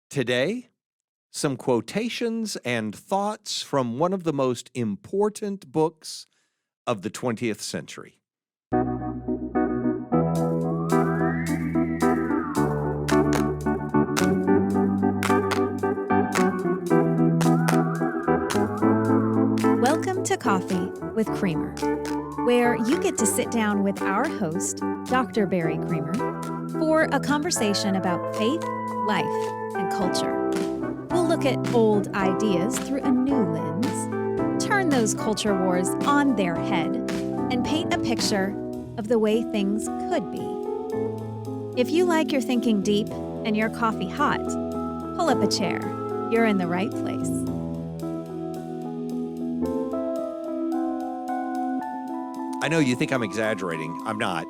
Today, some quotations and thoughts from one of the most important books of the 20th century. Welcome to Coffee with Creamer, where you get to sit down with our host, Dr. Barry Creamer, for a conversation about faith, life, and culture. We'll look at old ideas through a new lens, turn those culture wars on their head, and paint a picture of the way things could be. If you like your thinking deep and your coffee hot, pull up a chair. You're in the right place. I know you think I'm exaggerating. I'm not.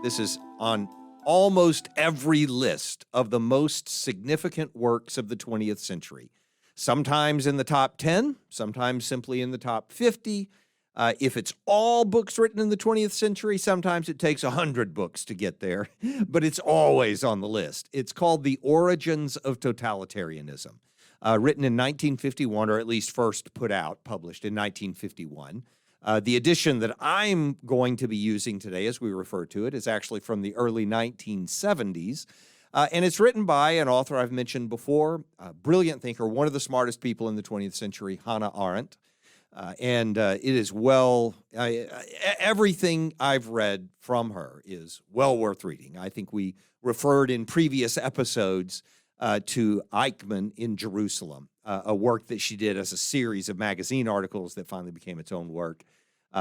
This is on almost every list of the most significant works of the 20th century. Sometimes in the top 10, sometimes simply in the top 50. If it's all books written in the 20th century, sometimes it takes 100 books to get there, but it's always on the list. It's called The Origins of Totalitarianism, written in 1951, or at least first published in 1951. The edition that I'm going to be using today, as we refer to it, is actually from the early 1970s, and it's written by an author I've mentioned before, a brilliant thinker, one of the smartest people in the 20th century, Hannah Arendt, and it is everything I've read from her is well worth reading. I think we referred in previous episodes to Eichmann in Jerusalem, a work that she did as a series of magazine articles that finally became its own work,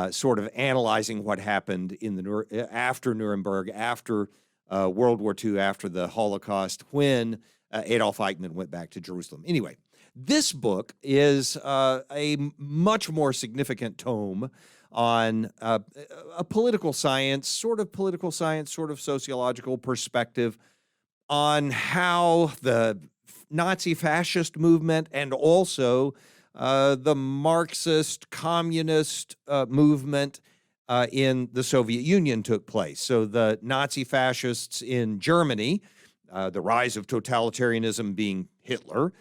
sort of analyzing what happened in after Nuremberg, after World War II, after the Holocaust, when Adolf Eichmann went back to Jerusalem. Anyway, this book is a much more significant tome on a political science, sort of sociological perspective on how the Nazi fascist movement and also the Marxist communist movement in the Soviet Union took place. So the Nazi fascists in Germany, the rise of totalitarianism being Hitler,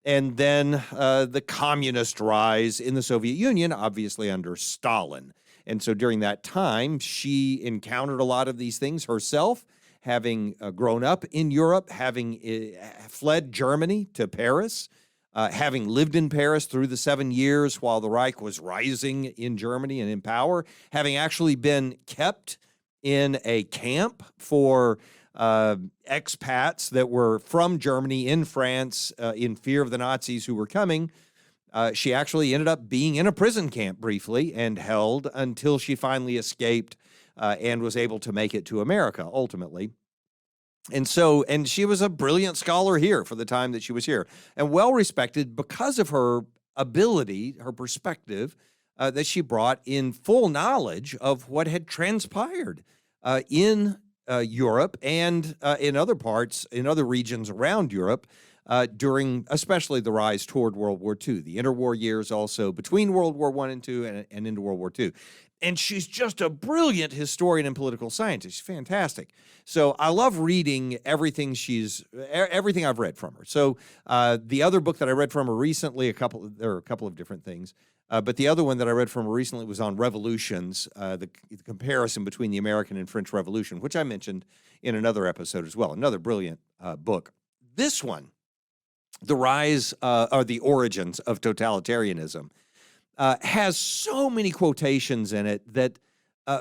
and then the communist rise in the Soviet Union, obviously under Stalin. And so during that time, she encountered a lot of these things herself, having grown up in Europe, having fled Germany to Paris, having lived in Paris through the 7 years while the Reich was rising in Germany and in power, having actually been kept in a camp for expats that were from Germany in France in fear of the Nazis who were coming. She actually ended up being in a prison camp briefly and held until she finally escaped and was able to make it to America ultimately. And she was a brilliant scholar here for the time that she was here, and well respected because of her ability, her perspective that she brought in full knowledge of what had transpired in Europe and in other parts, in other regions around Europe during especially the rise toward World War II, the interwar years also between World War I and II and into World War II. And she's just a brilliant historian and political scientist. She's fantastic. So I love reading everything I've read from her. So the other book that I read from her recently, there are a couple of different things, but the other one that I read from her recently was on revolutions, the comparison between the American and French Revolution, which I mentioned in another episode as well. Another brilliant book. This one, The Rise or the Origins of Totalitarianism, has so many quotations in it that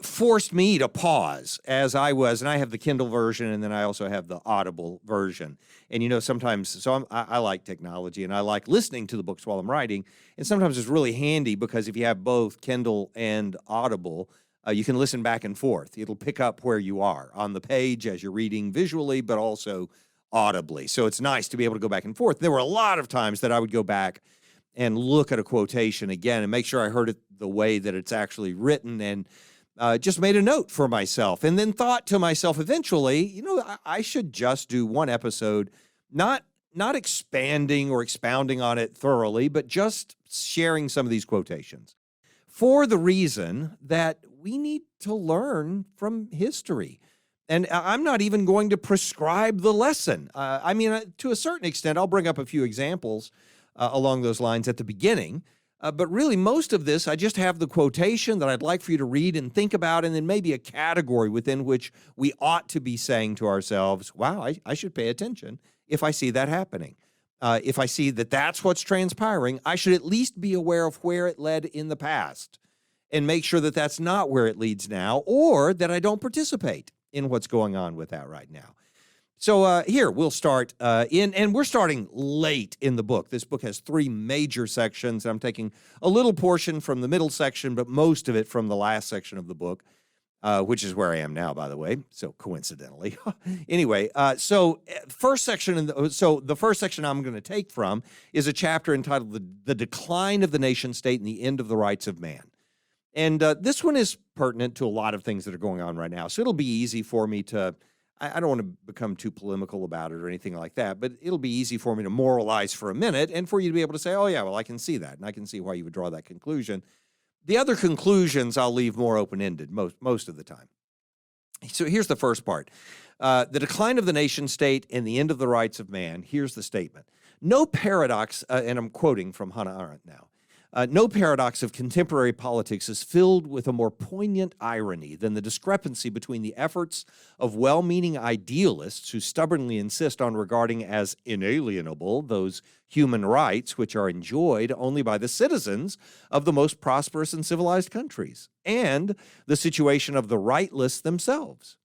forced me to pause as and I have the Kindle version, and then I also have the Audible version. And, sometimes, I like technology, and I like listening to the books while I'm writing, and sometimes it's really handy because if you have both Kindle and Audible, you can listen back and forth. It'll pick up where you are on the page as you're reading visually, but also audibly. So it's nice to be able to go back and forth. There were a lot of times that I would go back and look at a quotation again and make sure I heard it the way that it's actually written, and just made a note for myself, and then thought to myself eventually, I should just do one episode, not expanding or expounding on it thoroughly, but just sharing some of these quotations for the reason that we need to learn from history. And I'm not even going to prescribe the lesson. To a certain extent, I'll bring up a few examples along those lines at the beginning. But really, most of this, I just have the quotation that I'd like for you to read and think about, and then maybe a category within which we ought to be saying to ourselves, wow, I should pay attention if I see that happening. If I see that that's what's transpiring, I should at least be aware of where it led in the past and make sure that that's not where it leads now, or that I don't participate in what's going on with that right now. So here, we'll start and we're starting late in the book. This book has 3 major sections. I'm taking a little portion from the middle section, but most of it from the last section of the book, which is where I am now, by the way, so coincidentally. Anyway, the first section I'm going to take from is a chapter entitled The Decline of the Nation State and the End of the Rights of Man. And this one is pertinent to a lot of things that are going on right now. So it'll be easy for me to, I don't want to become too polemical about it or anything like that, but it'll be easy for me to moralize for a minute and for you to be able to say, oh yeah, well, I can see that. And I can see why you would draw that conclusion. The other conclusions I'll leave more open-ended most of the time. So here's the first part. The decline of the nation state and the end of the rights of man. Here's the statement. No paradox, and I'm quoting from Hannah Arendt now, no paradox of contemporary politics is filled with a more poignant irony than the discrepancy between the efforts of well-meaning idealists who stubbornly insist on regarding as inalienable those human rights which are enjoyed only by the citizens of the most prosperous and civilized countries, and the situation of the rightless themselves.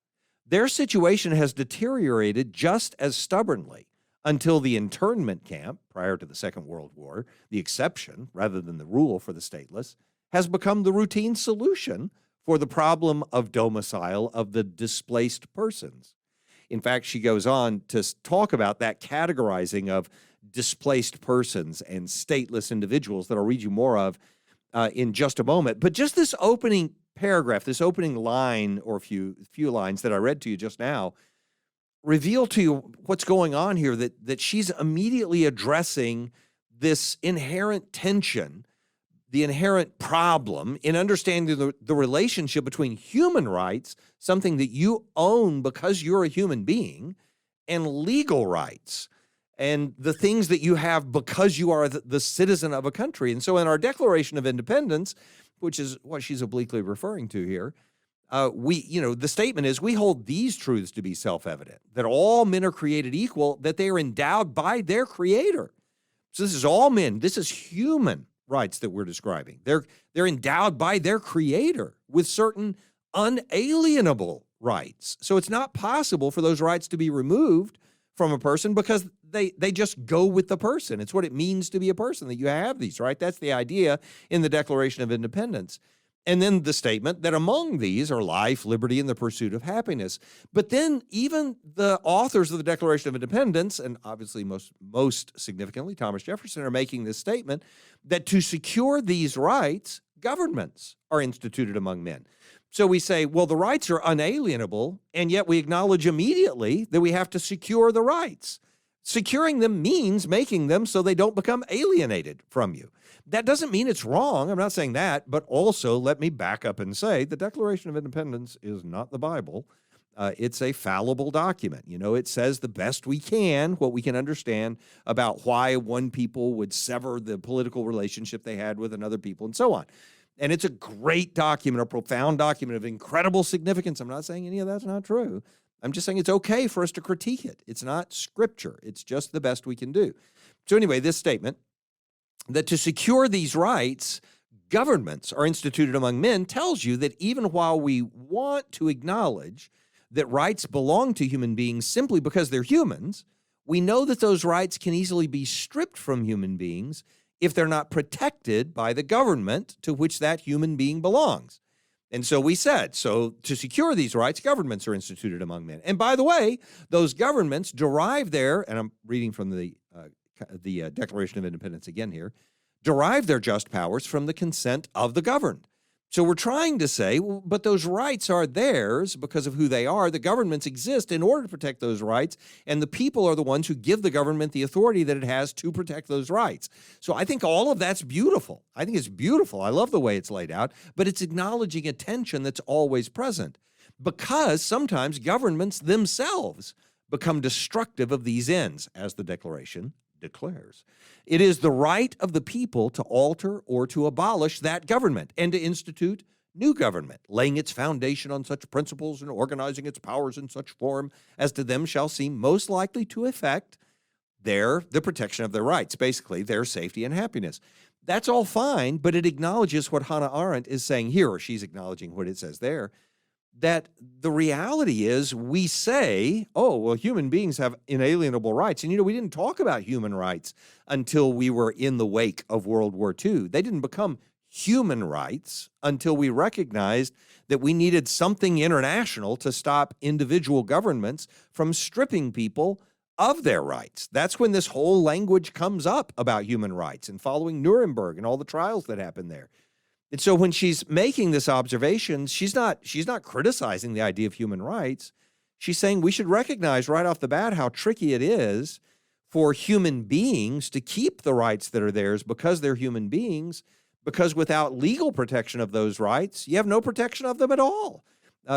Their situation has deteriorated just as stubbornly until the internment camp, prior to the Second World War, the exception rather than the rule for the stateless, has become the routine solution for the problem of domicile of the displaced persons. In fact, she goes on to talk about that categorizing of displaced persons and stateless individuals that I'll read you more of in just a moment. But just this opening paragraph, this opening line or few lines that I read to you just now, reveal to you what's going on here, that she's immediately addressing this inherent tension, the inherent problem in understanding the relationship between human rights, something that you own because you're a human being, and legal rights, and the things that you have because you are the citizen of a country. And so in our Declaration of Independence, which is what she's obliquely referring to here, the statement is, we hold these truths to be self-evident, that all men are created equal, that they are endowed by their creator. So this is all men. This is human rights that we're describing. They're endowed by their creator with certain unalienable rights. So it's not possible for those rights to be removed from a person because they just go with the person. It's what it means to be a person, that you have these, right? That's the idea in the Declaration of Independence. And then the statement that among these are life, liberty, and the pursuit of happiness. But then even the authors of the Declaration of Independence, and obviously most significantly Thomas Jefferson, are making this statement that to secure these rights, governments are instituted among men. So we say, well, the rights are unalienable, and yet we acknowledge immediately that we have to secure the rights. Securing them means making them so they don't become alienated from you. That doesn't mean it's wrong. I'm not saying that, but also let me back up and say the Declaration of Independence is not the Bible. It's a fallible document. It says the best we can, what we can understand about why one people would sever the political relationship they had with another people and so on. And it's a great document, a profound document of incredible significance. I'm not saying any of that's not true. I'm just saying it's okay for us to critique it. It's not scripture. It's just the best we can do. So anyway, this statement, that to secure these rights, governments are instituted among men, tells you that even while we want to acknowledge that rights belong to human beings simply because they're humans, we know that those rights can easily be stripped from human beings if they're not protected by the government to which that human being belongs. And so we said, so to secure these rights, governments are instituted among men. And by the way, those governments derive their, and I'm reading from the Declaration of Independence again here, derive their just powers from the consent of the governed. So we're trying to say, well, but those rights are theirs because of who they are. The governments exist in order to protect those rights, and the people are the ones who give the government the authority that it has to protect those rights. So I think all of that's beautiful. I think it's beautiful. I love the way it's laid out, but it's acknowledging a tension that's always present. because sometimes governments themselves become destructive of these ends, as the Declaration declares. It is the right of the people to alter or to abolish that government and to institute new government, laying its foundation on such principles and organizing its powers in such form as to them shall seem most likely to effect the protection of their rights, basically their safety and happiness. That's all fine, but it acknowledges what Hannah Arendt is saying here, or she's acknowledging what it says there, that the reality is we say, oh, well, human beings have inalienable rights. And, we didn't talk about human rights until we were in the wake of World War II. They didn't become human rights until we recognized that we needed something international to stop individual governments from stripping people of their rights. That's when this whole language comes up about human rights and following Nuremberg and all the trials that happened there. And so when she's making this observation, she's not criticizing the idea of human rights. She's saying we should recognize right off the bat how tricky it is for human beings to keep the rights that are theirs because they're human beings, because without legal protection of those rights, you have no protection of them at all.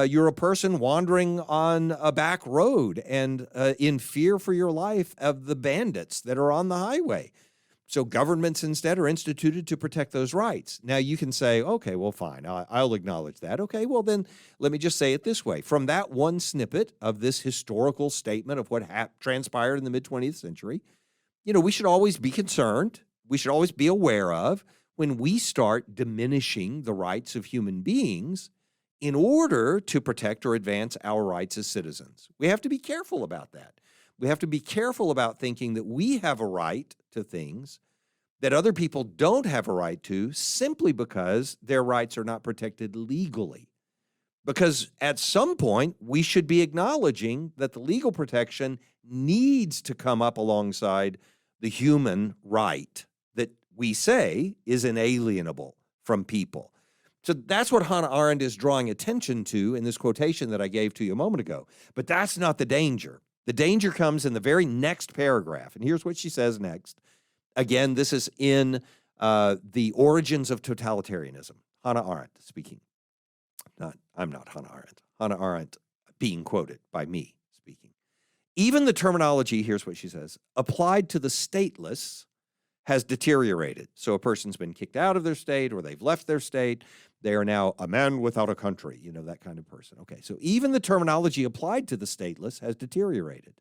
You're a person wandering on a back road and in fear for your life of the bandits that are on the highway. So governments instead are instituted to protect those rights. Now you can say, okay, well, fine, I'll acknowledge that. Okay, well then let me just say it this way. From that one snippet of this historical statement of what transpired in the mid-20th century, we should always be concerned. We should always be aware of when we start diminishing the rights of human beings in order to protect or advance our rights as citizens. We have to be careful about that. We have to be careful about thinking that we have a right to things that other people don't have a right to simply because their rights are not protected legally. Because at some point, we should be acknowledging that the legal protection needs to come up alongside the human right that we say is inalienable from people. So that's what Hannah Arendt is drawing attention to in this quotation that I gave to you a moment ago. But that's not the danger. The danger comes in the very next paragraph. And here's what she says next. Again, this is in The Origins of Totalitarianism. Hannah Arendt speaking. I'm not Hannah Arendt. Hannah Arendt being quoted by me speaking. Even the terminology, here's what she says, applied to the stateless has deteriorated. So a person's been kicked out of their state or they've left their state. They are now a man without a country, that kind of person. Okay, so even the terminology applied to the stateless has deteriorated.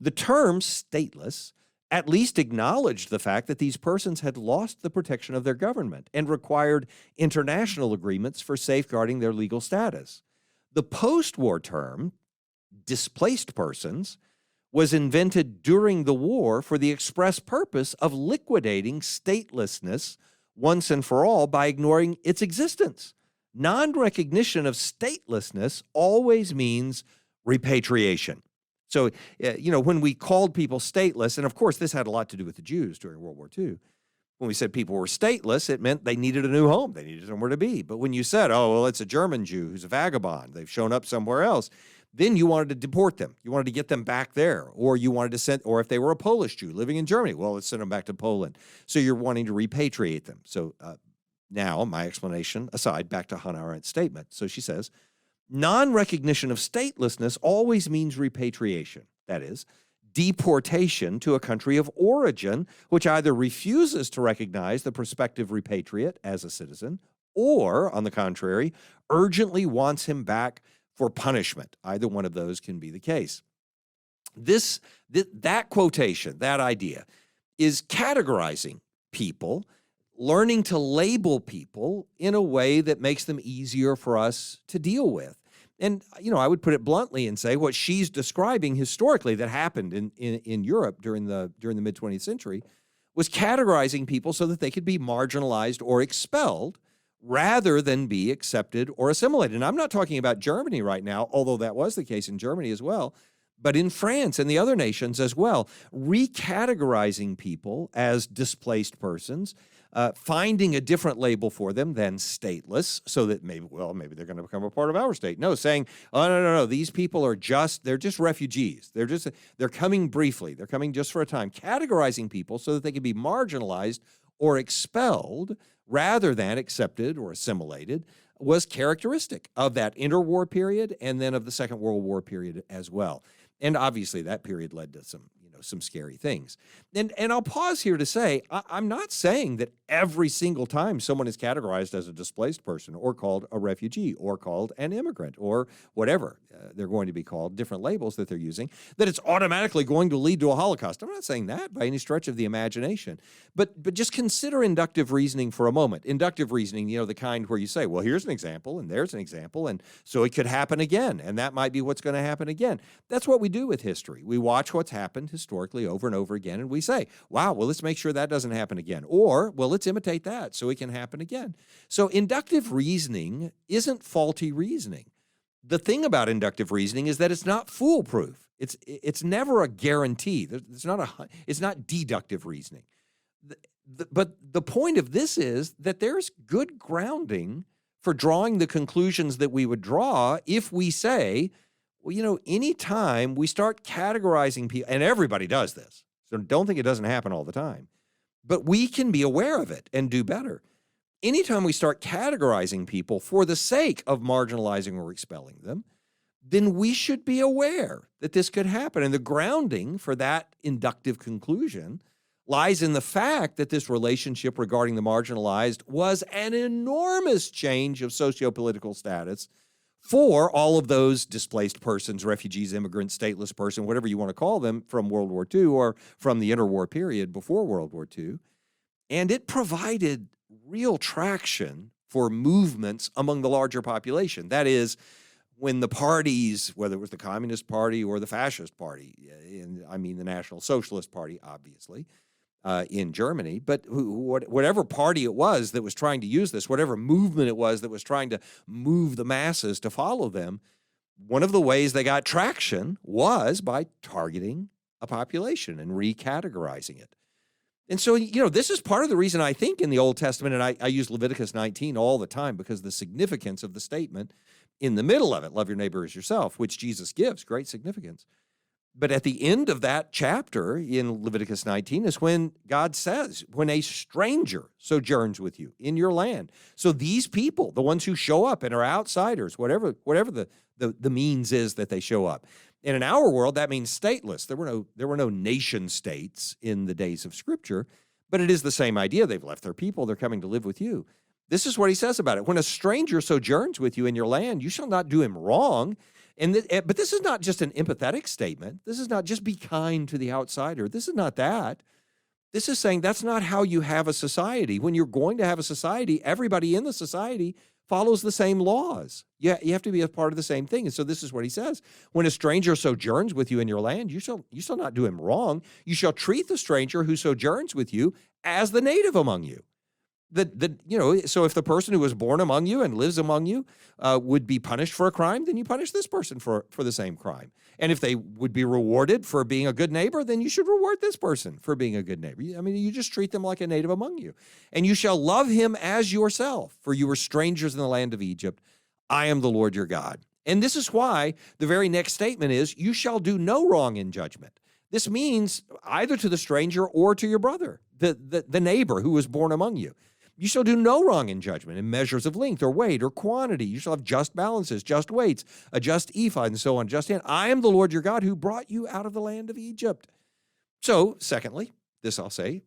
The term stateless at least acknowledged the fact that these persons had lost the protection of their government and required international agreements for safeguarding their legal status. The post-war term, displaced persons, was invented during the war for the express purpose of liquidating statelessness once and for all by ignoring its existence. Non-recognition of statelessness always means repatriation. So, when we called people stateless, and of course this had a lot to do with the Jews during World War II, when we said people were stateless, it meant they needed a new home. They needed somewhere to be. But when you said, oh, well, it's a German Jew who's a vagabond, they've shown up somewhere else, then you wanted to deport them. You wanted to get them back there. Or you wanted to send, or if they were a Polish Jew living in Germany, well, let's send them back to Poland. So you're wanting to repatriate them. So now, my explanation aside, back to Hannah Arendt's statement. So she says, non-recognition of statelessness always means repatriation. That is, deportation to a country of origin, which either refuses to recognize the prospective repatriate as a citizen, or, on the contrary, urgently wants him back for punishment. Either one of those can be the case. That quotation, that idea, is categorizing people, learning to label people in a way that makes them easier for us to deal with. And, I would put it bluntly and say what she's describing historically that happened in Europe during the mid-20th century was categorizing people so that they could be marginalized or expelled rather than be accepted or assimilated. And I'm not talking about Germany right now, although that was the case in Germany as well, but in France and the other nations as well, recategorizing people as displaced persons, finding a different label for them than stateless, so that maybe they're going to become a part of our state. No, saying, oh, no, these people they're just refugees. They're coming briefly. They're coming just for a time. Categorizing people so that they can be marginalized or expelled rather than accepted or assimilated, was characteristic of that interwar period and then of the Second World War period as well. And obviously that period led to some scary things. And I'll pause here to say, I'm not saying that every single time someone is categorized as a displaced person or called a refugee or called an immigrant or whatever they're going to be called, different labels that they're using, that it's automatically going to lead to a Holocaust. I'm not saying that by any stretch of the imagination. But just consider inductive reasoning for a moment. Inductive reasoning, the kind where you say, well, here's an example and there's an example, and so it could happen again, and that might be what's going to happen again. That's what we do with history. We watch what's happened historically over and over again, and we say, wow, well, let's make sure that doesn't happen again. Or, well, let's imitate that so it can happen again. So inductive reasoning isn't faulty reasoning. The thing about inductive reasoning is that it's not foolproof. It's never a guarantee. It's not deductive reasoning. But the point of this is that there's good grounding for drawing the conclusions that we would draw if we say, well, anytime we start categorizing people, and everybody does this, so don't think it doesn't happen all the time, but we can be aware of it and do better. Anytime we start categorizing people for the sake of marginalizing or expelling them, then we should be aware that this could happen. And the grounding for that inductive conclusion lies in the fact that this relationship regarding the marginalized was an enormous change of sociopolitical status for all of those displaced persons, refugees, immigrants, stateless person, whatever you want to call them, from World War II or from the interwar period before World War II. And it provided real traction for movements among the larger population. That is, when the parties, whether it was the Communist Party or the Fascist Party, the National Socialist Party, obviously, in Germany, but whatever party it was that was trying to use this, whatever movement it was that was trying to move the masses to follow them, one of the ways they got traction was by targeting a population and recategorizing it. And so, this is part of the reason I think in the Old Testament, and I use Leviticus 19 all the time because the significance of the statement in the middle of it, love your neighbor as yourself, which Jesus gives great significance. But at the end of that chapter in Leviticus 19 is when God says, when a stranger sojourns with you in your land. So these people, the ones who show up and are outsiders, whatever the means is that they show up. And in our world, that means stateless. There were no nation states in the days of Scripture, but it is the same idea. They've left their people. They're coming to live with you. This is what he says about it. When a stranger sojourns with you in your land, you shall not do him wrong. But this is not just an empathetic statement. This is not just be kind to the outsider. This is not that. This is saying that's not how you have a society. When you're going to have a society, everybody in the society follows the same laws. You have to be a part of the same thing. And so this is what he says. When a stranger sojourns with you in your land, you shall not do him wrong. You shall treat the stranger who sojourns with you as the native among you. So if the person who was born among you and lives among you would be punished for a crime, then you punish this person for the same crime. And if they would be rewarded for being a good neighbor, then you should reward this person for being a good neighbor. You just treat them like a native among you. And you shall love him as yourself, for you were strangers in the land of Egypt. I am the Lord your God. And this is why the very next statement is, you shall do no wrong in judgment. This means either to the stranger or to your brother, the neighbor who was born among you. You shall do no wrong in judgment in measures of length or weight or quantity. You shall have just balances, just weights, a just ephod, and so on, just hand. I am the Lord your God who brought you out of the land of Egypt. So, secondly, this I'll say,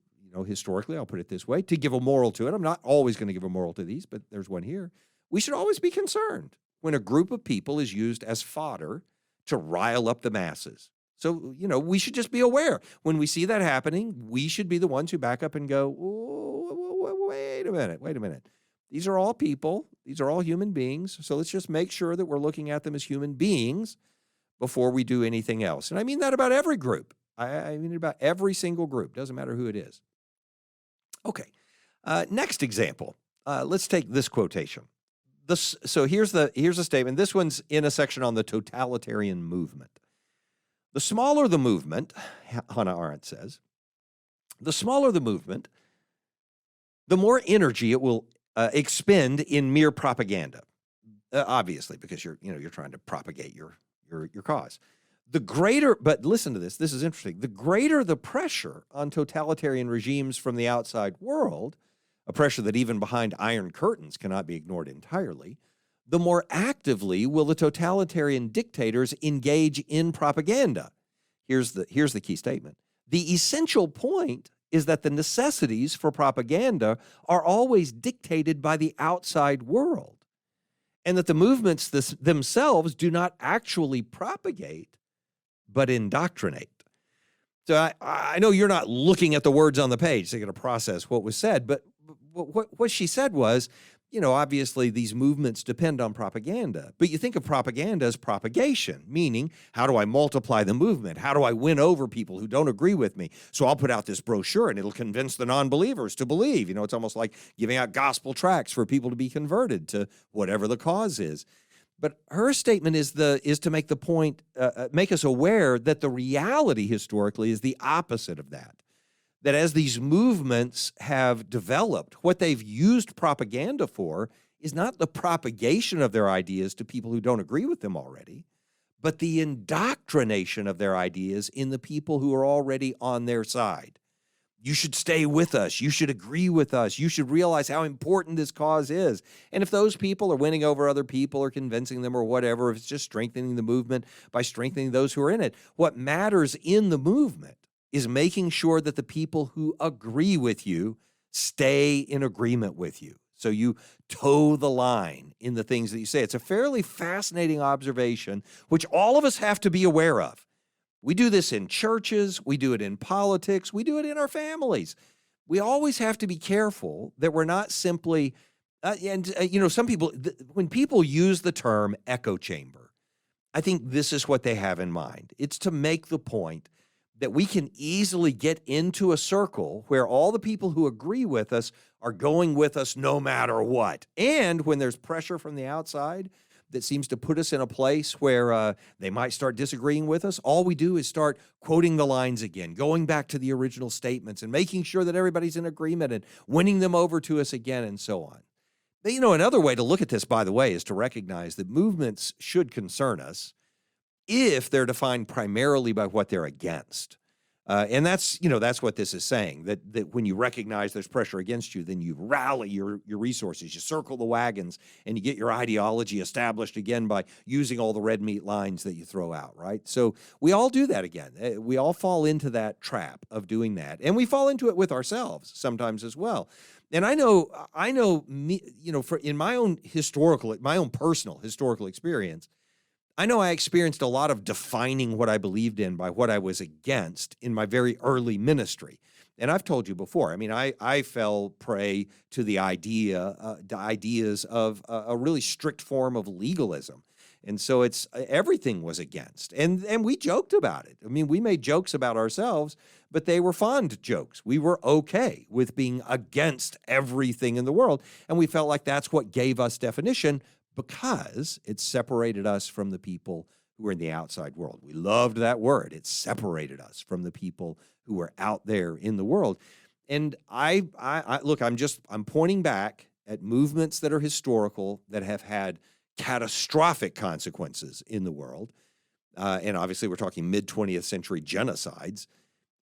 historically, I'll put it this way, to give a moral to it. I'm not always going to give a moral to these, but there's one here. We should always be concerned when a group of people is used as fodder to rile up the masses. So, we should just be aware. When we see that happening, we should be the ones who back up and go, wait a minute. These are all people. These are all human beings. So let's just make sure that we're looking at them as human beings before we do anything else. And I mean that about every group. I mean it about every single group. Doesn't matter who it is. Okay. Next example. Let's take this quotation. So here's a statement. This one's in a section on the totalitarian movement. The smaller the movement, Hannah Arendt says, the smaller the movement, the more energy it will expend in mere propaganda. Obviously, because you're trying to propagate your cause. The greater, but listen to this. This is interesting. The greater the pressure on totalitarian regimes from the outside world, a pressure that even behind iron curtains cannot be ignored entirely, the more actively will the totalitarian dictators engage in propaganda. Here's the key statement. The essential point is that the necessities for propaganda are always dictated by the outside world, and that the movements themselves do not actually propagate, but indoctrinate. So I know you're not looking at the words on the page, so you're going to process what was said, but what she said was, obviously these movements depend on propaganda, but you think of propaganda as propagation, meaning how do I multiply the movement? How do I win over people who don't agree with me? So I'll put out this brochure and it'll convince the non-believers to believe. It's almost like giving out gospel tracts for people to be converted to whatever the cause is. But her statement is to make the point, make us aware that the reality historically is the opposite of that. That as these movements have developed, what they've used propaganda for is not the propagation of their ideas to people who don't agree with them already, but the indoctrination of their ideas in the people who are already on their side. You should stay with us. You should agree with us. You should realize how important this cause is. And if those people are winning over other people or convincing them or whatever, if it's just strengthening the movement by strengthening those who are in it, what matters in the movement is making sure that the people who agree with you stay in agreement with you. So you toe the line in the things that you say. It's a fairly fascinating observation, which all of us have to be aware of. We do this in churches, we do it in politics, we do it in our families. We always have to be careful that we're not simply, some people, when people use the term echo chamber, I think this is what they have in mind. It's to make the point that we can easily get into a circle where all the people who agree with us are going with us no matter what. And when there's pressure from the outside that seems to put us in a place where they might start disagreeing with us, all we do is start quoting the lines again, going back to the original statements and making sure that everybody's in agreement and winning them over to us again and so on. But, another way to look at this, by the way, is to recognize that movements should concern us if they're defined primarily by what they're against. And that's what this is saying, that when you recognize there's pressure against you, then you rally your resources, you circle the wagons, and you get your ideology established again by using all the red meat lines that you throw out, right? So we all do that again. We all fall into that trap of doing that, and we fall into it with ourselves sometimes as well. And I know me, in my own personal historical experience, I know I experienced a lot of defining what I believed in by what I was against in my very early ministry. And I've told you before, I fell prey to the ideas of a really strict form of legalism. And so everything was against. And we joked about it. We made jokes about ourselves, but they were fond jokes. We were okay with being against everything in the world. And we felt like that's what gave us definition, because it separated us from the people who were in the outside world. We loved that word. It separated us from the people who were out there in the world. And I look, I'm pointing back at movements that are historical, that have had catastrophic consequences in the world. And obviously we're talking mid-20th century genocides,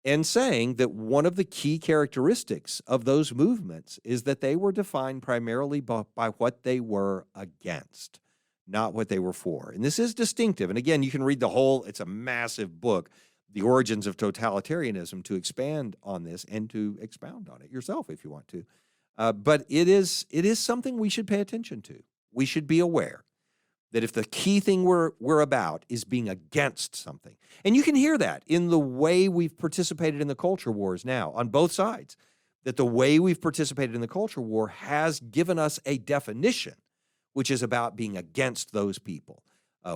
and saying that one of the key characteristics of those movements is that they were defined primarily by what they were against, not what they were for. And this is distinctive. And again, you can read it's a massive book, The Origins of Totalitarianism, to expand on this and to expound on it yourself if you want to. But it is something we should pay attention to. We should be aware that if the key thing we're about is being against something, and you can hear that in the way we've participated in the culture wars now on both sides, that the way we've participated in the culture war has given us a definition, which is about being against those people,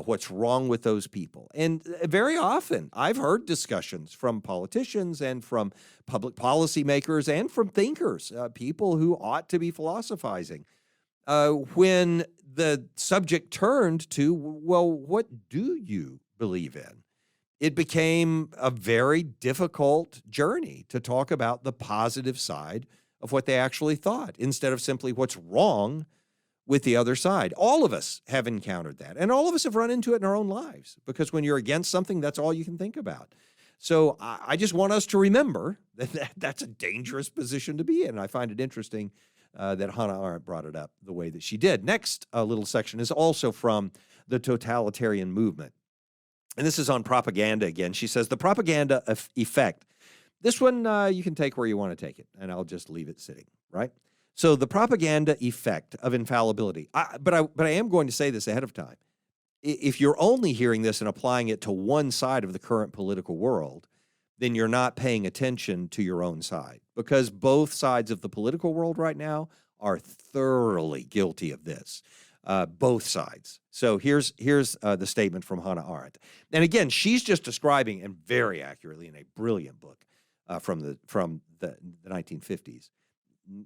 what's wrong with those people. And very often I've heard discussions from politicians and from public policy makers and from thinkers, people who ought to be philosophizing, when the subject turned to, well, what do you believe in? It became a very difficult journey to talk about the positive side of what they actually thought, instead of simply what's wrong with the other side. All of us have encountered that, and all of us have run into it in our own lives, because when you're against something, that's all you can think about. So I just want us to remember that that's a dangerous position to be in. I find it interesting that Hannah Arendt brought it up the way that she did. Next little section is also from the totalitarian movement. And this is on propaganda again. She says, the propaganda effect. This one you can take where you want to take it, and I'll just leave it sitting, right? So the propaganda effect of infallibility. But I am going to say this ahead of time. If you're only hearing this and applying it to one side of the current political world, then you're not paying attention to your own side, because both sides of the political world right now are thoroughly guilty of this. Both sides. So here's the statement from Hannah Arendt. And again, she's just describing, and very accurately in a brilliant book from the 1950s.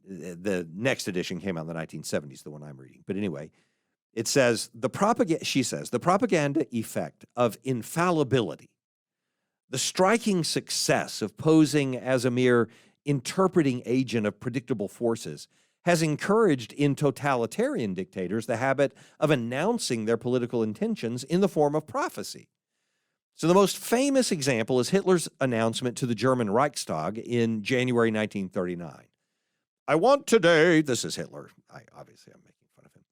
The next edition came out in the 1970s, the one I'm reading. But anyway, it says, she says, the propaganda effect of infallibility, the striking success of posing as a mere interpreting agent of predictable forces, has encouraged in totalitarian dictators the habit of announcing their political intentions in the form of prophecy. So the most famous example is Hitler's announcement to the German Reichstag in January 1939. I want today, this is Hitler. Obviously, I'm making fun of him.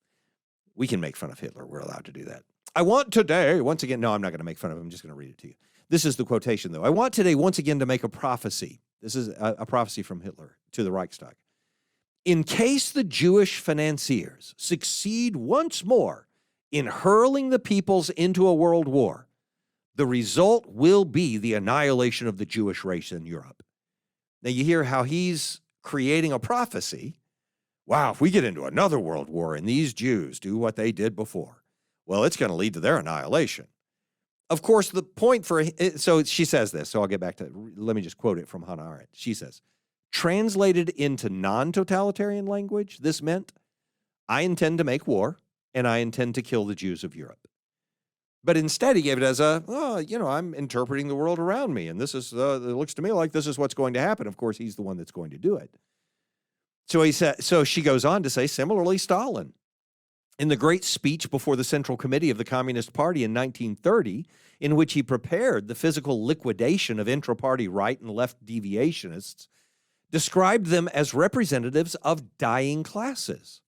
We can make fun of Hitler. We're allowed to do that. I want today, once again, no, I'm not going to make fun of him. I'm just going to read it to you. This is the quotation, though. I want today, once again, to make a prophecy. This is a prophecy from Hitler to the Reichstag. In case the Jewish financiers succeed once more in hurling the peoples into a world war, the result will be the annihilation of the Jewish race in Europe. Now you hear how he's creating a prophecy. Wow, if we get into another world war and these Jews do what they did before, well, it's going to lead to their annihilation. Of course, the point so she says this, so I'll get back to, let me just quote it from Hannah Arendt. She says, translated into non-totalitarian language, this meant, I intend to make war, and I intend to kill the Jews of Europe. But instead, he gave it as I'm interpreting the world around me, and this is, it looks to me like this is what's going to happen. Of course, he's the one that's going to do it. So she goes on to say, similarly, Stalin, in the great speech before the Central Committee of the Communist Party in 1930, in which he prepared the physical liquidation of intra-party right and left deviationists, described them as representatives of dying classes.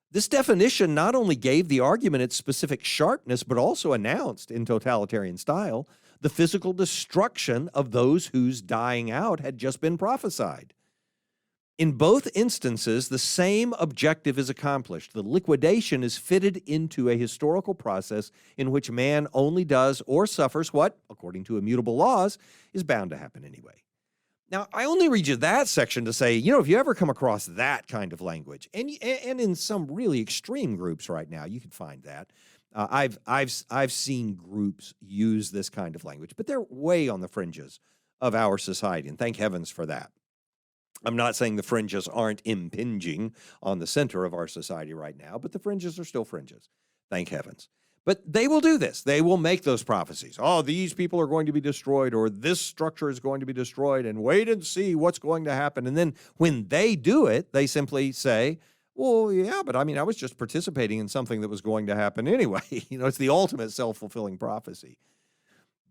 This definition not only gave the argument its specific sharpness, but also announced, in totalitarian style, the physical destruction of those whose dying out had just been prophesied. In both instances, the same objective is accomplished. The liquidation is fitted into a historical process in which man only does or suffers what, according to immutable laws, is bound to happen anyway. Now, I only read you that section to say, if you ever come across that kind of language, and in some really extreme groups right now, you can find that. I've seen groups use this kind of language, but they're way on the fringes of our society, and thank heavens for that. I'm not saying the fringes aren't impinging on the center of our society right now, but the fringes are still fringes. Thank heavens. But they will do this. They will make those prophecies. Oh, these people are going to be destroyed, or this structure is going to be destroyed, and wait and see what's going to happen. And then when they do it, they simply say, well, yeah, but I was just participating in something that was going to happen anyway. It's the ultimate self-fulfilling prophecy.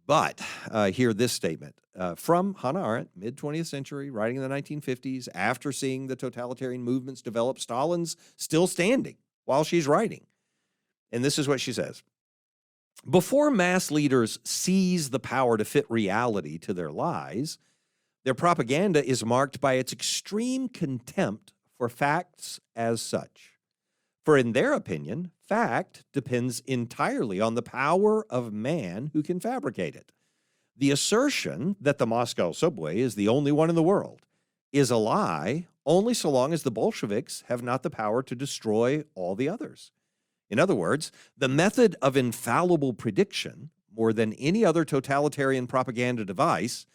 But hear this statement from Hannah Arendt, mid-20th century, writing in the 1950s, after seeing the totalitarian movements develop. Stalin's still standing while she's writing. And this is what she says. Before mass leaders seize the power to fit reality to their lies, their propaganda is marked by its extreme contempt for facts as such. For in their opinion, fact depends entirely on the power of man who can fabricate it. The assertion that the Moscow subway is the only one in the world is a lie only so long as the Bolsheviks have not the power to destroy all the others. In other words, the method of infallible prediction, more than any other totalitarian propaganda device,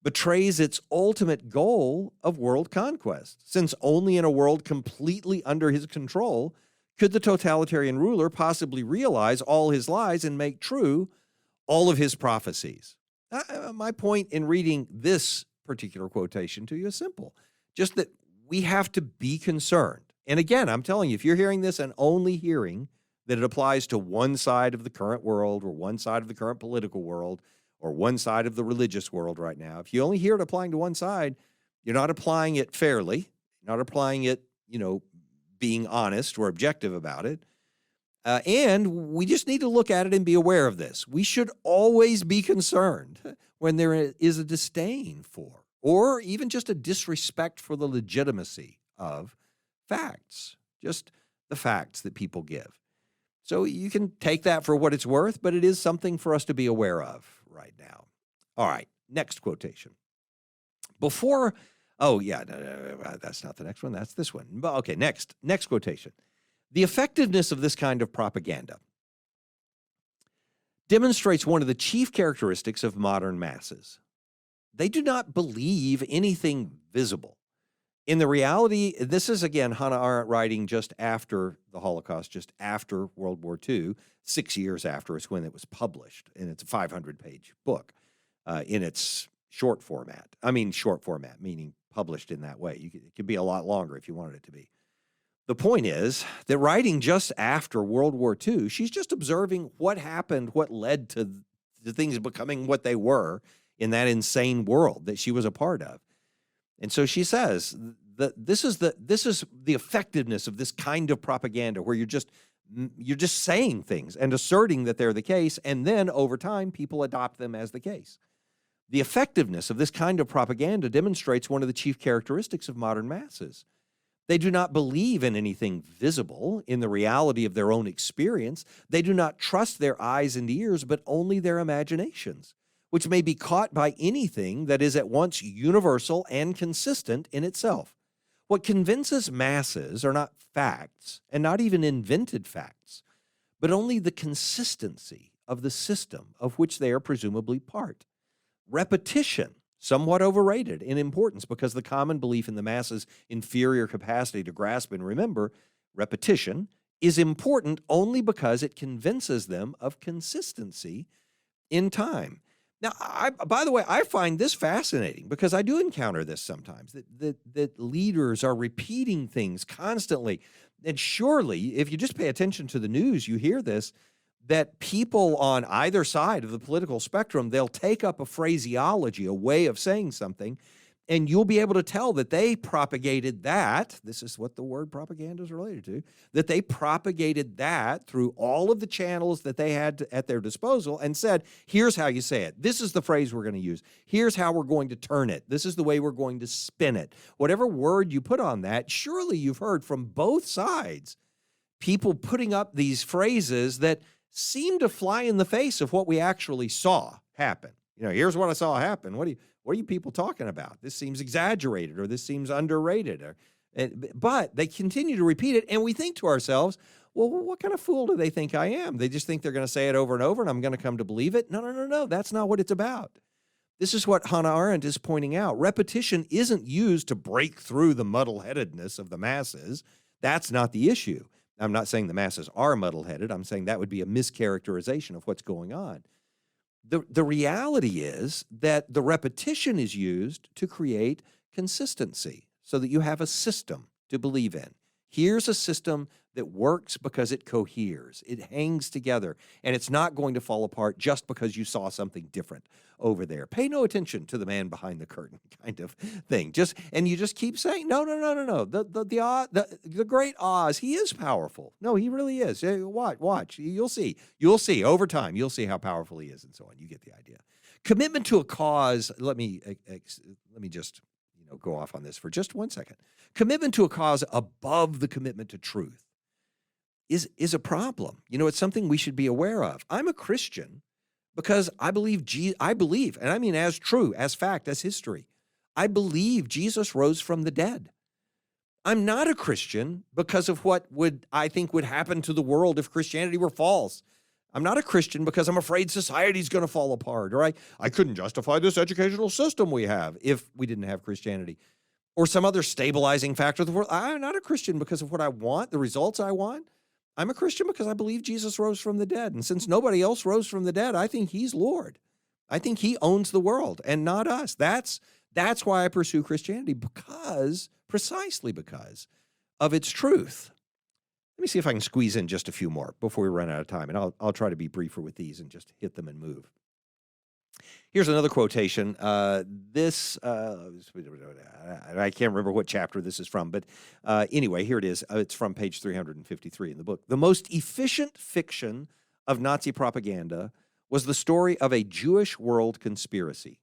betrays its ultimate goal of world conquest, since only in a world completely under his control could the totalitarian ruler possibly realize all his lies and make true all of his prophecies. My point in reading this particular quotation to you is simple, just that we have to be concerned. And again, I'm telling you, if you're hearing this and only hearing that it applies to one side of the current world or one side of the current political world or one side of the religious world right now, if you only hear it applying to one side, you're not applying it fairly, not applying it, being honest or objective about it. And we just need to look at it and be aware of this. We should always be concerned when there is a disdain for, or even just a disrespect for the legitimacy of facts, just the facts that people give. So you can take that for what it's worth, but it is something for us to be aware of right now. All right, next quotation. That's not the next one. That's this one. Okay, next quotation. The effectiveness of this kind of propaganda demonstrates one of the chief characteristics of modern masses. They do not believe anything visible. In the reality, this is, again, Hannah Arendt writing just after the Holocaust, just after World War II, 6 years after is when it was published. And it's a 500-page book in its short format. I mean short format, meaning published in that way. It could be a lot longer if you wanted it to be. The point is that writing just after World War II, she's just observing what happened, what led to the things becoming what they were in that insane world that she was a part of. And so she says that this is the effectiveness of this kind of propaganda where you're just saying things and asserting that they're the case, and then over time people adopt them as the case. The effectiveness of this kind of propaganda demonstrates one of the chief characteristics of modern masses. They do not believe in anything visible in the reality of their own experience. They do not trust their eyes and ears, but only their imaginations, which may be caught by anything that is at once universal and consistent in itself. What convinces masses are not facts, and not even invented facts, but only the consistency of the system of which they are presumably part. Repetition, somewhat overrated in importance because the common belief in the masses' inferior capacity to grasp and remember, repetition is important only because it convinces them of consistency in time. Now, by the way, I find this fascinating because I do encounter this sometimes, that leaders are repeating things constantly. And surely, if you just pay attention to the news, you hear this, that people on either side of the political spectrum, they'll take up a phraseology, a way of saying something, and you'll be able to tell that they propagated that. This is what the word propaganda is related to, that they propagated that through all of the channels that they had at their disposal and said, here's how you say it. This is the phrase we're going to use. Here's how we're going to turn it. This is the way we're going to spin it. Whatever word you put on that, surely you've heard from both sides people putting up these phrases that seem to fly in the face of what we actually saw happen. Here's what I saw happen. What are you people talking about? This seems exaggerated, or this seems underrated. But they continue to repeat it, and we think to ourselves, well, what kind of fool do they think I am? They just think they're going to say it over and over, and I'm going to come to believe it? No. That's not what it's about. This is what Hannah Arendt is pointing out. Repetition isn't used to break through the muddle-headedness of the masses. That's not the issue. I'm not saying the masses are muddle-headed. I'm saying that would be a mischaracterization of what's going on. The reality is that the repetition is used to create consistency so that you have a system to believe in. Here's a system that works because it coheres. It hangs together, and it's not going to fall apart just because you saw something different over there. Pay no attention to the man behind the curtain kind of thing. You just keep saying, no. The great Oz, he is powerful. No, he really is. Watch. You'll see. Over time, you'll see how powerful he is and so on. You get the idea. Commitment to a cause, let me just go off on this for just 1 second. Commitment to a cause above the commitment to truth is a problem. It's something we should be aware of. I'm a Christian because I believe, and I mean as true, as fact, as history. I believe Jesus rose from the dead. I'm not a Christian because of what I think would happen to the world if Christianity were false. I'm not a Christian because I'm afraid society's going to fall apart, or I couldn't justify this educational system we have if we didn't have Christianity, or some other stabilizing factor of the world. I'm not a Christian because of what I want, the results I want. I'm a Christian because I believe Jesus rose from the dead. And since nobody else rose from the dead, I think he's Lord. I think he owns the world and not us. That's why I pursue Christianity, precisely because of its truth. Let me see if I can squeeze in just a few more before we run out of time, and I'll try to be briefer with these and just hit them and move. Here's another quotation. I can't remember what chapter this is from, but anyway, here it is. It's from page 353 in the book. The most efficient fiction of Nazi propaganda was the story of a Jewish world conspiracy.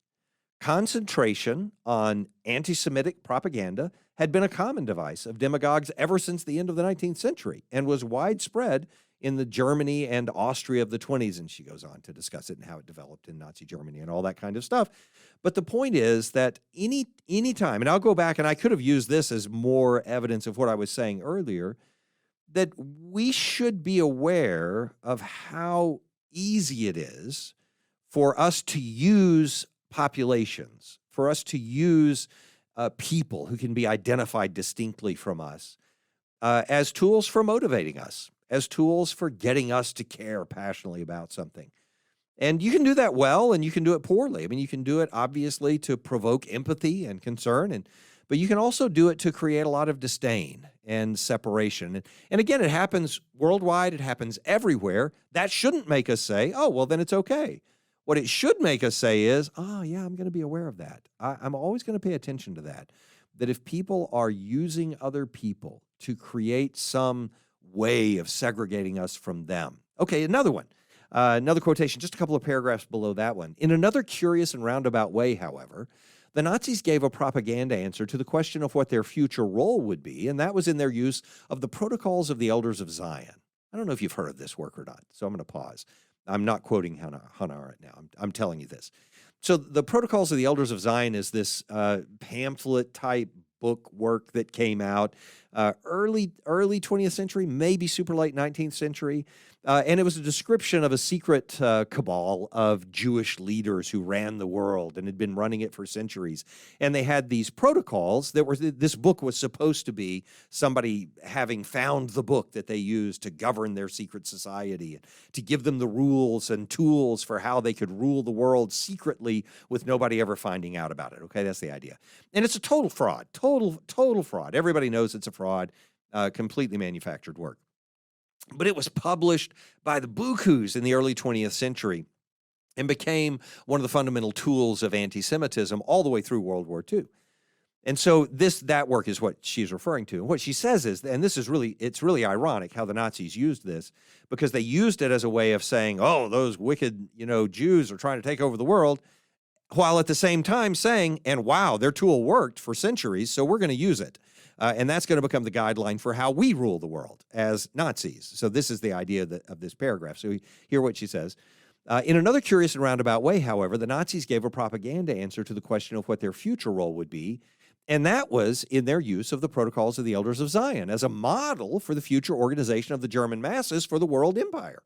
Concentration on anti-Semitic propaganda had been a common device of demagogues ever since the end of the 19th century and was widespread in the Germany and Austria of the 20s. And she goes on to discuss it and how it developed in Nazi Germany and all that kind of stuff. But the point is that any time, and I'll go back, and I could have used this as more evidence of what I was saying earlier, that we should be aware of how easy it is for us to use populations, for us to use people who can be identified distinctly from us as tools for motivating us, as tools for getting us to care passionately about something. And you can do that well, and you can do it poorly. I mean, you can do it obviously to provoke empathy and concern, but you can also do it to create a lot of disdain and separation. And again, it happens worldwide. It happens everywhere. That shouldn't make us say, oh, well, then it's okay. What it should make us say is, oh, yeah, I'm going to be aware of that. I'm always going to pay attention to that. That if people are using other people to create some way of segregating us from them. Okay, another one. Another quotation, just a couple of paragraphs below that one. In another curious and roundabout way, however, the Nazis gave a propaganda answer to the question of what their future role would be, and that was in their use of the Protocols of the Elders of Zion. I don't know if you've heard of this work or not, so I'm going to pause. I'm not quoting Hannah Arendt now. I'm telling you this. So the Protocols of the Elders of Zion is this pamphlet-type book work that came out early 20th century, maybe super late 19th century. And it was a description of a secret cabal of Jewish leaders who ran the world and had been running it for centuries. And they had these protocols that were, this book was supposed to be somebody having found the book that they used to govern their secret society and to give them the rules and tools for how they could rule the world secretly with nobody ever finding out about it. Okay, that's the idea. And it's a total fraud, total fraud. Everybody knows it's a fraud, completely manufactured work. But it was published by the Bukus in the early 20th century and became one of the fundamental tools of anti-Semitism all the way through World War II. And so that work is what she's referring to. And what she says is, and it's really ironic how the Nazis used this, because they used it as a way of saying, oh, those wicked, Jews are trying to take over the world, while at the same time saying, and wow, their tool worked for centuries, so we're going to use it. And that's going to become the guideline for how we rule the world as Nazis. So this is the idea of this paragraph. So hear what she says. In another curious and roundabout way, however, the Nazis gave a propaganda answer to the question of what their future role would be, and that was in their use of the Protocols of the Elders of Zion as a model for the future organization of the German masses for the world empire.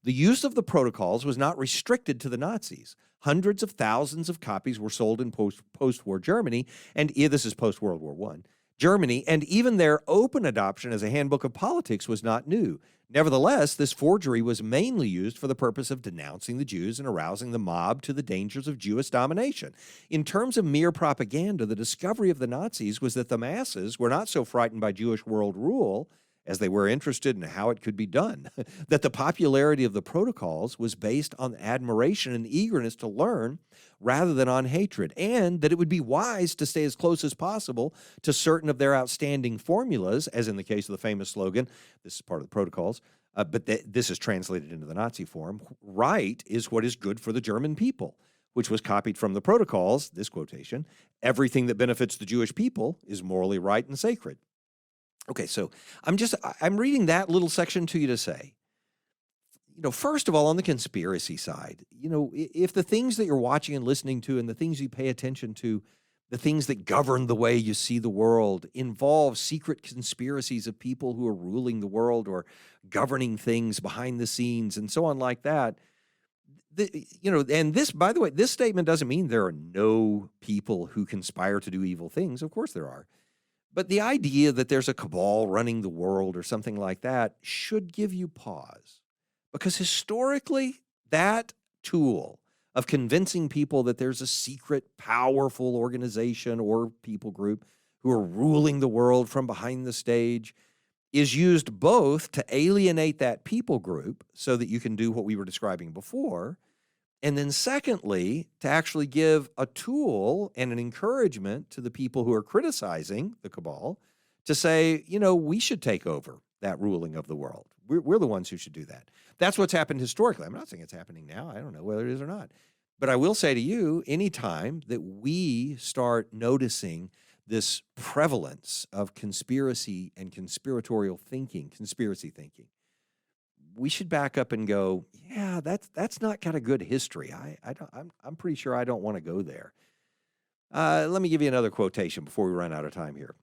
The use of the protocols was not restricted to the Nazis. Hundreds of thousands of copies were sold in post-war Germany, and this is post-World War I. Germany, and even their open adoption as a handbook of politics was not new. Nevertheless, this forgery was mainly used for the purpose of denouncing the Jews and arousing the mob to the dangers of Jewish domination. In terms of mere propaganda, the discovery of the Nazis was that the masses were not so frightened by Jewish world rule as they were interested in how it could be done, that the popularity of the protocols was based on admiration and eagerness to learn rather than on hatred, and that it would be wise to stay as close as possible to certain of their outstanding formulas, as in the case of the famous slogan, this is part of the protocols, but this is translated into the Nazi form, right is what is good for the German people, which was copied from the protocols, this quotation, everything that benefits the Jewish people is morally right and sacred. Okay, so I'm reading that little section to you to say, first of all, on the conspiracy side, if the things that you're watching and listening to and the things you pay attention to, the things that govern the way you see the world involve secret conspiracies of people who are ruling the world or governing things behind the scenes and so on like that, and this, by the way, this statement doesn't mean there are no people who conspire to do evil things. Of course there are. But the idea that there's a cabal running the world or something like that should give you pause. Because historically, that tool of convincing people that there's a secret, powerful organization or people group who are ruling the world from behind the stage is used both to alienate that people group so that you can do what we were describing before, And then secondly, to actually give a tool and an encouragement to the people who are criticizing the cabal to say, we should take over that ruling of the world. We're the ones who should do that. That's what's happened historically. I'm not saying it's happening now. I don't know whether it is or not. But I will say to you, anytime that we start noticing this prevalence of conspiracy and conspiratorial thinking, conspiracy thinking, we should back up and go, yeah, that's not got a good history. I'm pretty sure I don't want to go there. Let me give you another quotation before we run out of time here.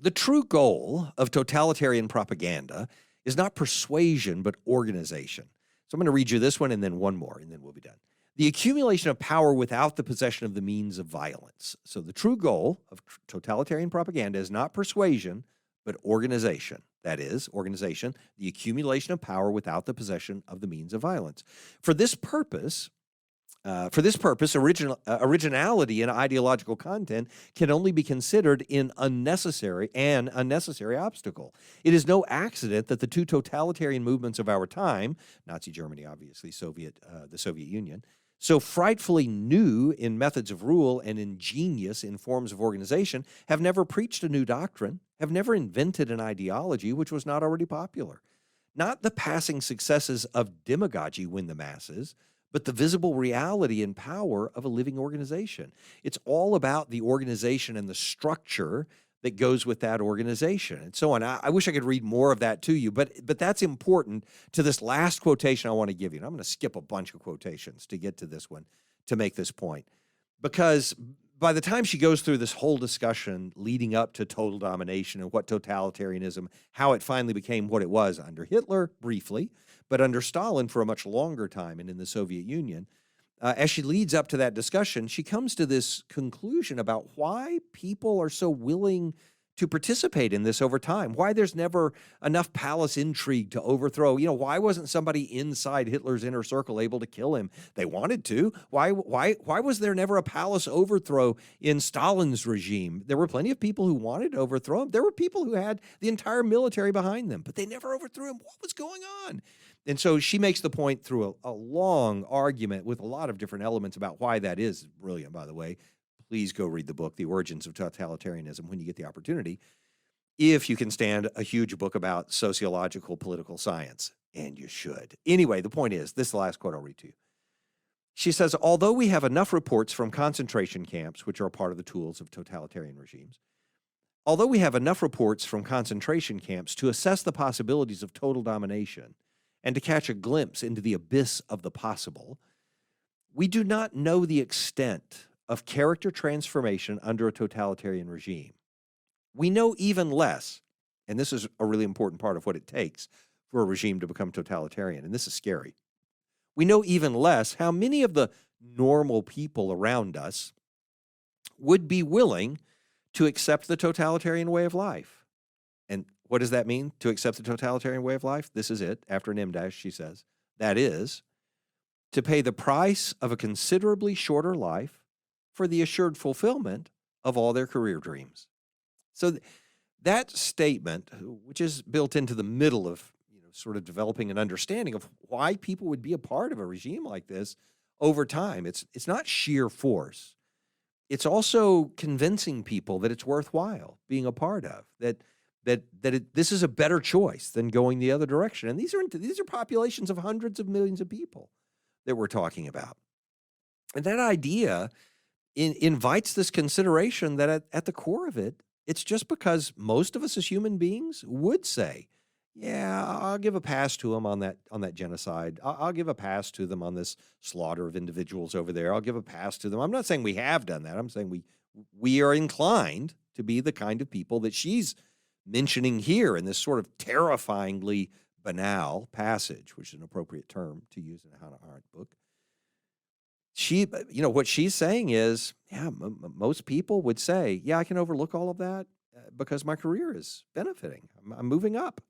The true goal of totalitarian propaganda is not persuasion, but organization. So I'm going to read you this one and then one more, and then we'll be done. The accumulation of power without the possession of the means of violence. So the true goal of totalitarian propaganda is not persuasion, but organization. That is, organization, the accumulation of power without the possession of the means of violence. For this purpose, originality in ideological content can only be considered an unnecessary obstacle. It is no accident that the two totalitarian movements of our time, Nazi Germany, obviously, the Soviet Union, so frightfully new in methods of rule and ingenious in forms of organization, have never preached a new doctrine, have never invented an ideology which was not already popular. Not the passing successes of demagogy win the masses, but the visible reality and power of a living organization. It's all about the organization and the structure that goes with that organization and so on. I wish I could read more of that to you, but that's important to this last quotation I want to give you. And I'm going to skip a bunch of quotations to get to this one to make this point, because by the time she goes through this whole discussion leading up to total domination and what totalitarianism, how it finally became what it was under Hitler briefly, but under Stalin for a much longer time and in the Soviet Union, as she leads up to that discussion, she comes to this conclusion about why people are so willing to participate in this over time, why there's never enough palace intrigue to overthrow. Why wasn't somebody inside Hitler's inner circle able to kill him? They wanted to. Why was there never a palace overthrow in Stalin's regime? There were plenty of people who wanted to overthrow him. There were people who had the entire military behind them, but they never overthrew him. What was going on? And so she makes the point through a long argument with a lot of different elements about why that is. Brilliant, by the way. Please go read the book, The Origins of Totalitarianism, when you get the opportunity, if you can stand a huge book about sociological political science, and you should. Anyway, the point is, this is the last quote I'll read to you. She says, although we have enough reports from concentration camps, which are part of the tools of totalitarian regimes, although we have enough reports from concentration camps to assess the possibilities of total domination and to catch a glimpse into the abyss of the possible, we do not know the extent of character transformation under a totalitarian regime. We know even less, and this is a really important part of what it takes for a regime to become totalitarian, and this is scary. We know even less how many of the normal people around us would be willing to accept the totalitarian way of life. And what does that mean, to accept the totalitarian way of life? This is it. After an M-dash, she says, that is, to pay the price of a considerably shorter life for the assured fulfillment of all their career dreams. So that statement, which is built into the middle of sort of developing an understanding of why people would be a part of a regime like this over time, it's not sheer force. It's also convincing people that it's worthwhile being a part of, that this is a better choice than going the other direction. And these are populations of hundreds of millions of people that we're talking about. And that idea invites this consideration that at the core of it, it's just because most of us as human beings would say, yeah, I'll give a pass to them on that genocide. I'll give a pass to them on this slaughter of individuals over there. I'll give a pass to them. I'm not saying we have done that. I'm saying we are inclined to be the kind of people that she's mentioning here in this sort of terrifyingly banal passage, which is an appropriate term to use in a Hannah Arendt book. What she's saying is, yeah, most people would say, yeah, I can overlook all of that because my career is benefiting. I'm moving up.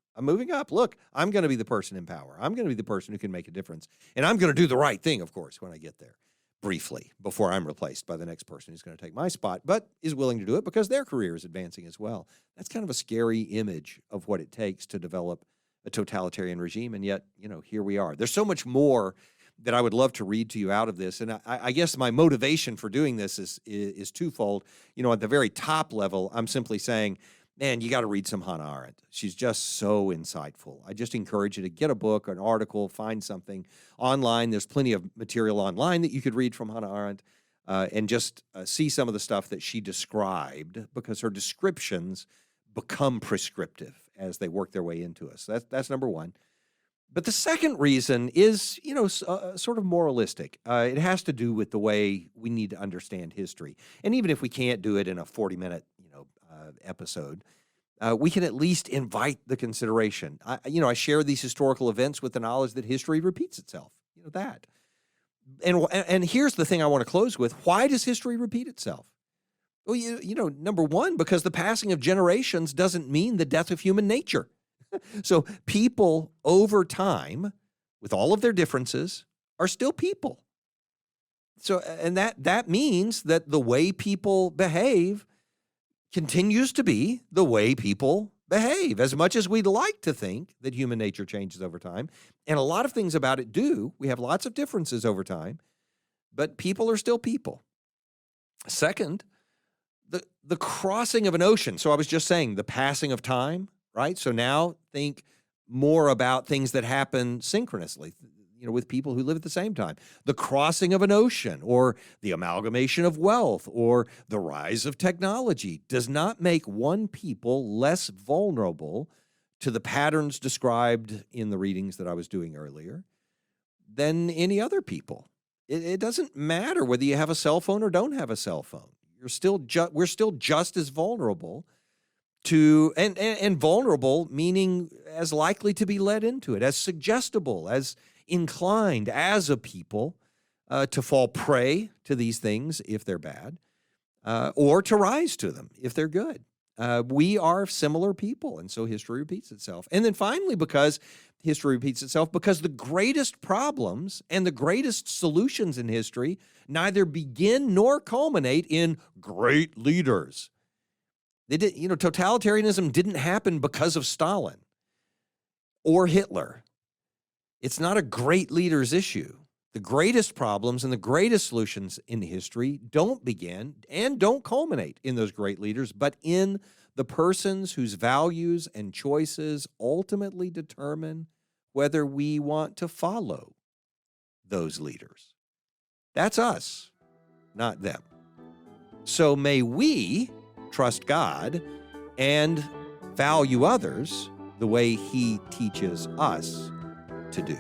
Look, I'm going to be the person in power. I'm going to be the person who can make a difference. And I'm going to do the right thing, of course, when I get there, briefly, before I'm replaced by the next person who's going to take my spot, but is willing to do it because their career is advancing as well. That's kind of a scary image of what it takes to develop a totalitarian regime. And yet, here we are. There's so much more that I would love to read to you out of this. And I guess my motivation for doing this is twofold. At the very top level, I'm simply saying, man, you got to read some Hannah Arendt. She's just so insightful. I just encourage you to get a book, an article, find something online. There's plenty of material online that you could read from Hannah Arendt and just see some of the stuff that she described, because her descriptions become prescriptive as they work their way into us. That's number one. But the second reason is, sort of moralistic. It has to do with the way we need to understand history. And even if we can't do it in a 40-minute, episode, we can at least invite the consideration. I share these historical events with the knowledge that history repeats itself. That. And here's the thing I want to close with. Why does history repeat itself? Well, number one, because the passing of generations doesn't mean the death of human nature. So people over time, with all of their differences, are still people. So, and that means that the way people behave continues to be the way people behave, as much as we'd like to think that human nature changes over time. And a lot of things about it do. We have lots of differences over time, but people are still people. Second, the crossing of an ocean. So I was just saying the passing of time, right? So now think more about things that happen synchronously, with people who live at the same time. The crossing of an ocean, or the amalgamation of wealth, or the rise of technology does not make one people less vulnerable to the patterns described in the readings that I was doing earlier than any other people. It doesn't matter whether you have a cell phone or don't have a cell phone. We're still just as vulnerable to, and vulnerable meaning as likely to be led into it, as suggestible, as inclined as a people to fall prey to these things if they're bad, or to rise to them if they're good. We are similar people, and so history repeats itself. And then finally, because history repeats itself, because the greatest problems and the greatest solutions in history neither begin nor culminate in great leaders. Totalitarianism didn't happen because of Stalin or Hitler. It's not a great leader's issue. The greatest problems and the greatest solutions in history don't begin and don't culminate in those great leaders, but in the persons whose values and choices ultimately determine whether we want to follow those leaders. That's us, not them. So may we trust God and value others the way He teaches us to do.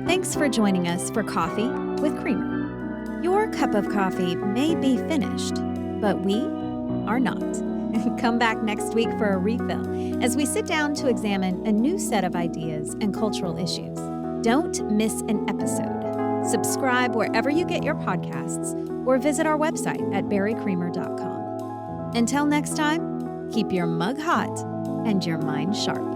Thanks for joining us for Coffee with Creamer. Your cup of coffee may be finished, but we are not. Come back next week for a refill as we sit down to examine a new set of ideas and cultural issues. Don't miss an episode. Subscribe wherever you get your podcasts or visit our website at barrycreamer.com. Until next time, keep your mug hot and your mind sharp.